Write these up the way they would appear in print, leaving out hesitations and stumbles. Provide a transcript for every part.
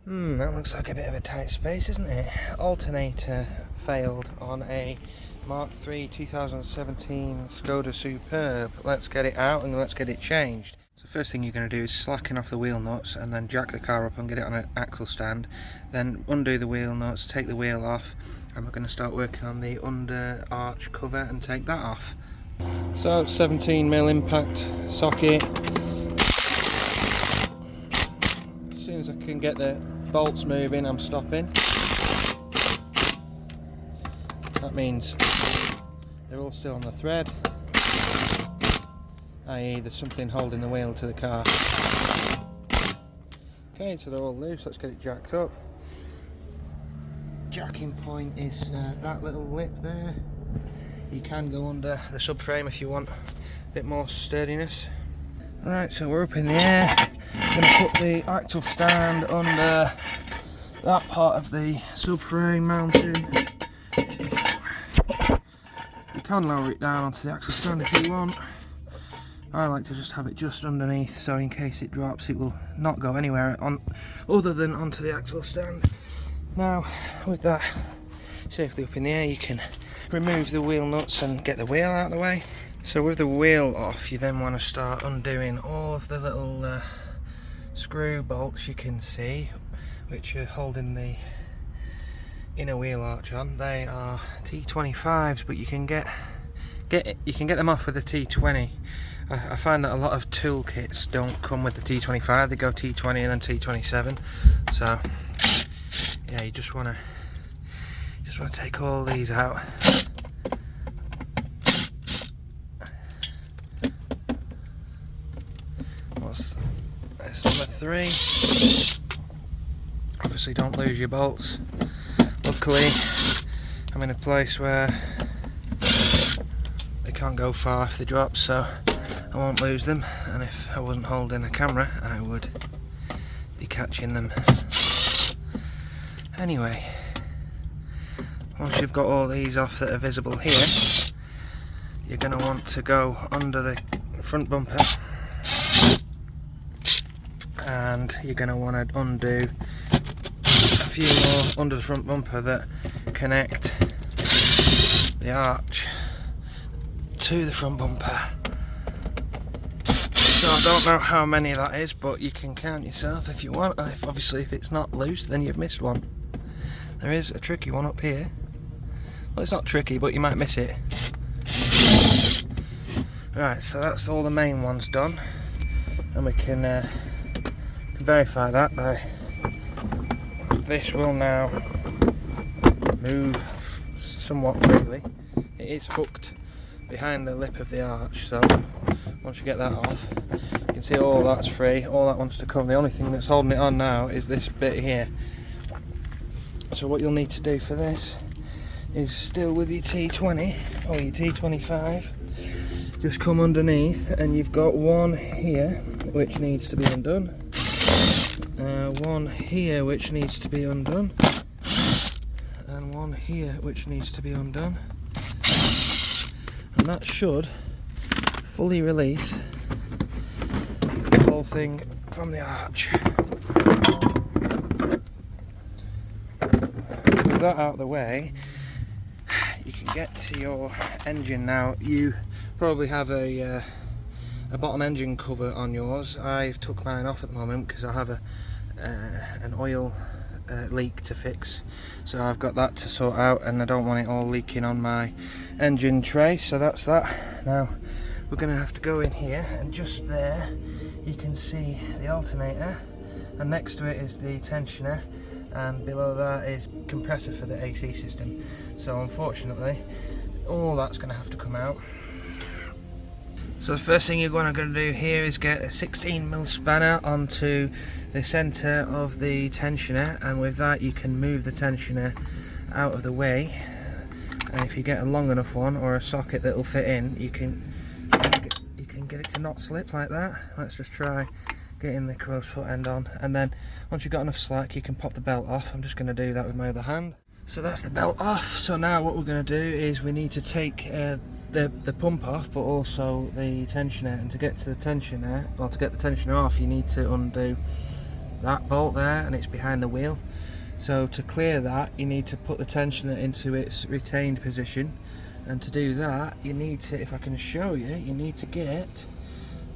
That looks like a bit of a tight space, isn't it? Alternator failed on a Mark 3 2017 Skoda Superb. Let's get it out and let's get it changed. So first thing you're going to do is slacken off the wheel nuts and then jack the car up and get it on an axle stand. Then undo the wheel nuts, take the wheel off, and we're going to start working on the under arch cover and take that off. So 17mm impact socket. As soon as I can get the bolts moving, I'm stopping. That means they're all still on the thread, i.e. there's something holding the wheel to the car. Okay, so they're all loose, let's get it jacked up. Jacking point is that little lip there. You can go under the subframe if you want a bit more sturdiness. Alright, so we're up in the air. I'm going to put the axle stand under that part of the subframe mounting. You can lower it down onto the axle stand if you want. I like to just have it just underneath, so in case it drops it will not go anywhere other than onto the axle stand. Now with that safely up in the air, you can remove the wheel nuts and get the wheel out of the way. So with the wheel off, you then want to start undoing all of the little screw bolts you can see, which are holding the inner wheel arch on. They are T25s, but you can get them off with a T20. I find that a lot of toolkits don't come with the T25; they go T20 and then T27. So yeah, you just want to take all these out. That's number 3. Obviously don't lose your bolts. Luckily I'm in a place where they can't go far if they drop, so I won't lose them, and if I wasn't holding a camera I would be catching them. Anyway, once you've got all these off that are visible here, you're going to want to go under the front bumper, and you're going to want to undo a few more under the front bumper that connect the arch to the front bumper. So I don't know how many that is, but you can count yourself if you want. Obviously if it's not loose, then you've missed one. There is a tricky one up here. Well, it's not tricky, but you might miss it. Right, so that's all the main ones done, and we can verify that by this will now move somewhat freely. It is hooked behind the lip of the arch, so once you get that off, you can see all that's free, all that wants to come. The only thing that's holding it on now is this bit here. So what you'll need to do for this is, still with your T20 or your T25, just come underneath, and you've got one here which needs to be undone, one here which needs to be undone, and one here which needs to be undone, and that should fully release the whole thing from the arch. With that out of the way, you can get to your engine now. You probably have a bottom engine cover on yours. I've took mine off at the moment because I have an oil leak to fix, so I've got that to sort out, and I don't want it all leaking on my engine tray, so that's that. Now we're going to have to go in here, and just there you can see the alternator, and next to it is the tensioner, and below that is compressor for the AC system. So unfortunately all that's going to have to come out. So the first thing you're going to do here is get a 16mm spanner onto the centre of the tensioner, and with that you can move the tensioner out of the way, and if you get a long enough one or a socket that will fit in, you can get it to not slip like that. Let's just try getting the crow's foot end on, and then once you've got enough slack you can pop the belt off. I'm just going to do that with my other hand. So that's the belt off. So now what we're going to do is we need to take the pump off, but also the tensioner, and to get to the tensioner, or to get the tensioner off, you need to undo that bolt there, and it's behind the wheel. So to clear that, you need to put the tensioner into its retained position, and to do that you need to, if I can show you, you need to get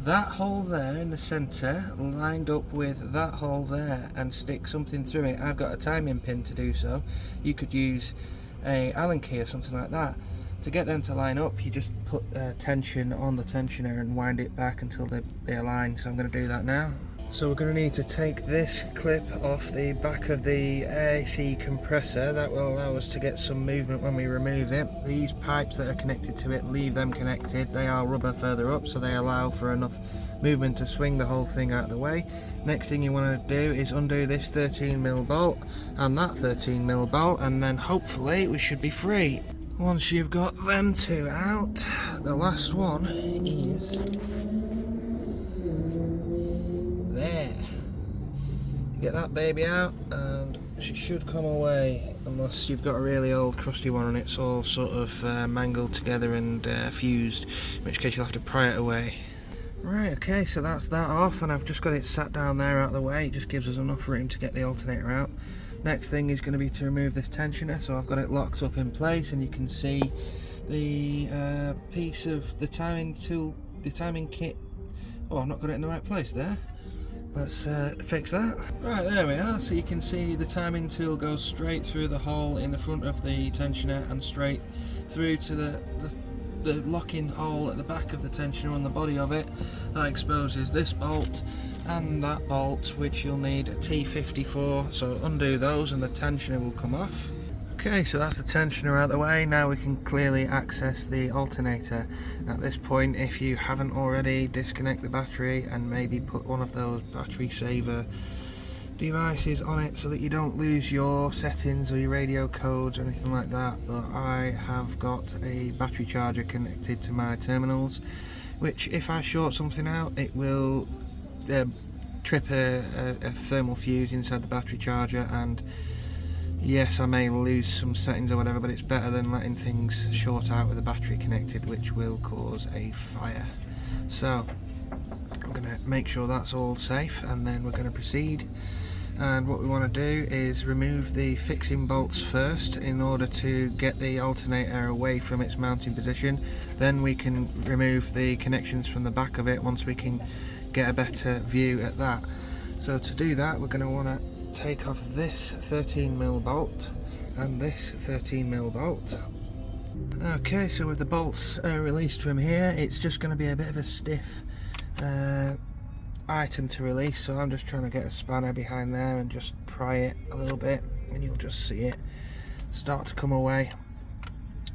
that hole there in the centre lined up with that hole there and stick something through it. I've got a timing pin to do so. You could use a Allen key or something like that. To get them to line up, you just put tension on the tensioner and wind it back until they align. So I'm going to do that now. So we're going to need to take this clip off the back of the AC compressor. That will allow us to get some movement when we remove it. These pipes that are connected to it, leave them connected. They are rubber further up, so they allow for enough movement to swing the whole thing out of the way. Next thing you want to do is undo this 13mm bolt and that 13mm bolt, and then hopefully we should be free. Once you've got them two out, the last one is there. Get that baby out and she should come away, unless you've got a really old crusty one and it's all sort of mangled together and fused, in which case you'll have to pry it away. Right, okay, so that's that off, and I've just got it sat down there out of the way. It just gives us enough room to get the alternator out. Next thing is going to be to remove this tensioner, so I've got it locked up in place, and you can see the piece of the timing tool, the timing kit. Oh, I've not got it in the right place there. Let's fix that. Right, there we are. So you can see the timing tool goes straight through the hole in the front of the tensioner and straight through to the locking hole at the back of the tensioner on the body of it. That exposes this bolt and that bolt, which you'll need a T50 for. So undo those and the tensioner will come off. Okay, so that's the tensioner out of the way. Now we can clearly access the alternator. At this point, if you haven't already, disconnect the battery and maybe put one of those battery saver devices on it so that you don't lose your settings or your radio codes or anything like that. But I have got a battery charger connected to my terminals, which if I short something out, it will trip a thermal fuse inside the battery charger, and yes, I may lose some settings or whatever, but it's better than letting things short out with the battery connected, which will cause a fire. So I'm going to make sure that's all safe, and then we're going to proceed. And what we want to do is remove the fixing bolts first in order to get the alternator away from its mounting position. Then we can remove the connections from the back of it once we can get a better view at that. So to do that, we're going to want to take off this 13mm bolt and this 13mm bolt. Okay, so with the bolts released from here, it's just going to be a bit of a stiff item to release, so I'm just trying to get a spanner behind there and just pry it a little bit, and you'll just see it start to come away.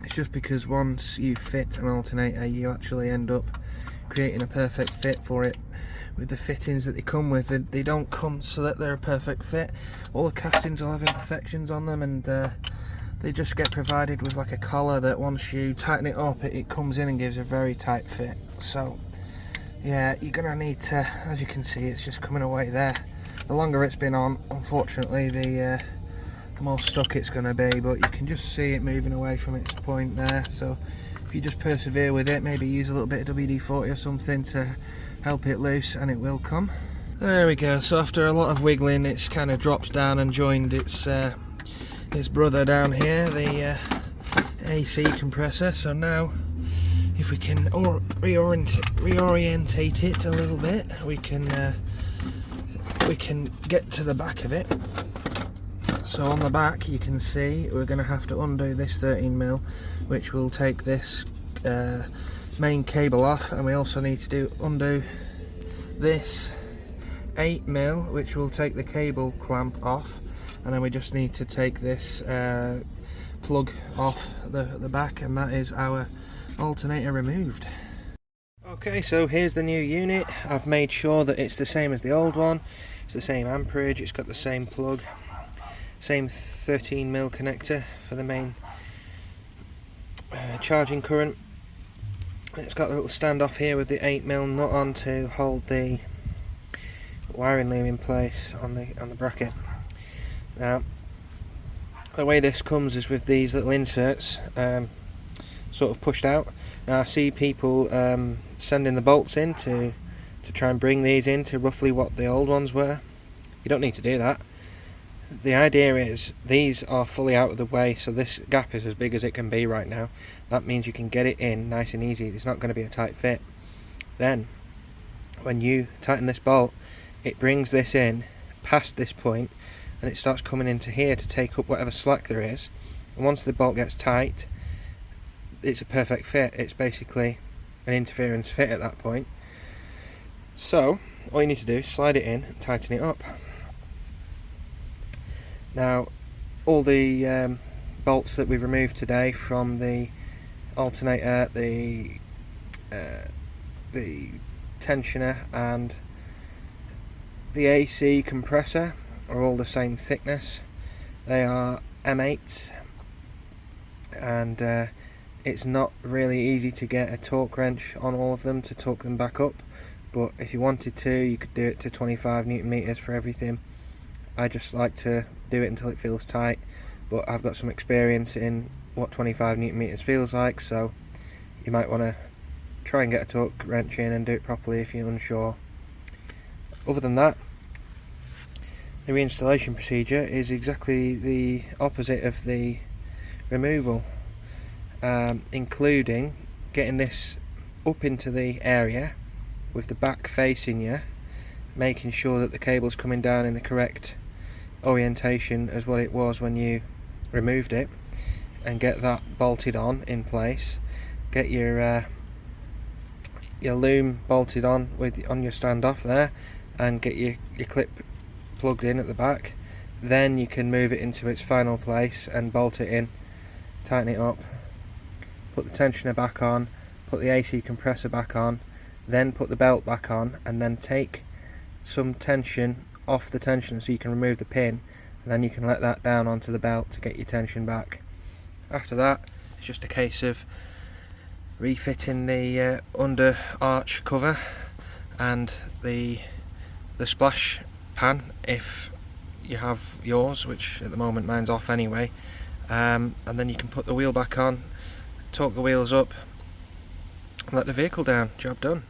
It's just because once you fit an alternator, you actually end up creating a perfect fit for it with the fittings that they come with. They don't come so that they're a perfect fit. All the castings will have imperfections on them, and they just get provided with like a collar that once you tighten it up, it comes in and gives a very tight fit. So yeah, you're gonna need to, as you can see, it's just coming away there. The longer it's been on, unfortunately, the more stuck it's gonna be, but you can just see it moving away from its point there. So if you just persevere with it, maybe use a little bit of WD-40 or something to help it loose, and it will come. There we go. So after a lot of wiggling, it's kind of dropped down and joined its brother down here, the AC compressor. So now, if we can reorientate it a little bit, we can get to the back of it. So on the back, you can see we're going to have to undo this 13mm, which will take this main cable off, and we also need to undo this 8mm, which will take the cable clamp off, and then we just need to take this plug off the back, and that is our alternator removed. Okay, so here's the new unit. I've made sure that it's the same as the old one. It's the same amperage, it's got the same plug, same 13mm connector for the main charging current. It's got a little standoff here with the 8mm nut on to hold the wiring loom in place on the bracket. Now, the way this comes is with these little inserts sort of pushed out. Now I see people sending the bolts in to try and bring these in to roughly what the old ones were. You don't need to do that. The idea is these are fully out of the way, so this gap is as big as it can be right now. That means you can get it in nice and easy. It's not going to be a tight fit. Then when you tighten this bolt, it brings this in past this point and it starts coming into here to take up whatever slack there is. And once the bolt gets tight, it's a perfect fit. It's basically an interference fit at that point. So all you need to do is slide it in and tighten it up. Now all the bolts that we've removed today from the alternator, the tensioner and the AC compressor are all the same thickness. They are M8s, and it's not really easy to get a torque wrench on all of them to torque them back up, but if you wanted to, you could do it to 25 Newton meters for everything. I just like to do it until it feels tight, but I've got some experience in what 25 Newton meters feels like, so you might want to try and get a torque wrench in and do it properly if you're unsure. Other than that, the reinstallation procedure is exactly the opposite of the removal, including getting this up into the area with the back facing you, making sure that the cable's coming down in the correct orientation as what it was when you removed it, and get that bolted on in place. Get your loom bolted on on your standoff there, and get your clip plugged in at the back. Then you can move it into its final place and bolt it in, tighten it up, put the tensioner back on, put the AC compressor back on, then put the belt back on, and then take some tension off the tensioner so you can remove the pin, and then you can let that down onto the belt to get your tension back. After that, it's just a case of refitting the under arch cover and the splash pan if you have yours, which at the moment mine's off anyway, and then you can put the wheel back on, torque the wheels up and let the vehicle down. Job done.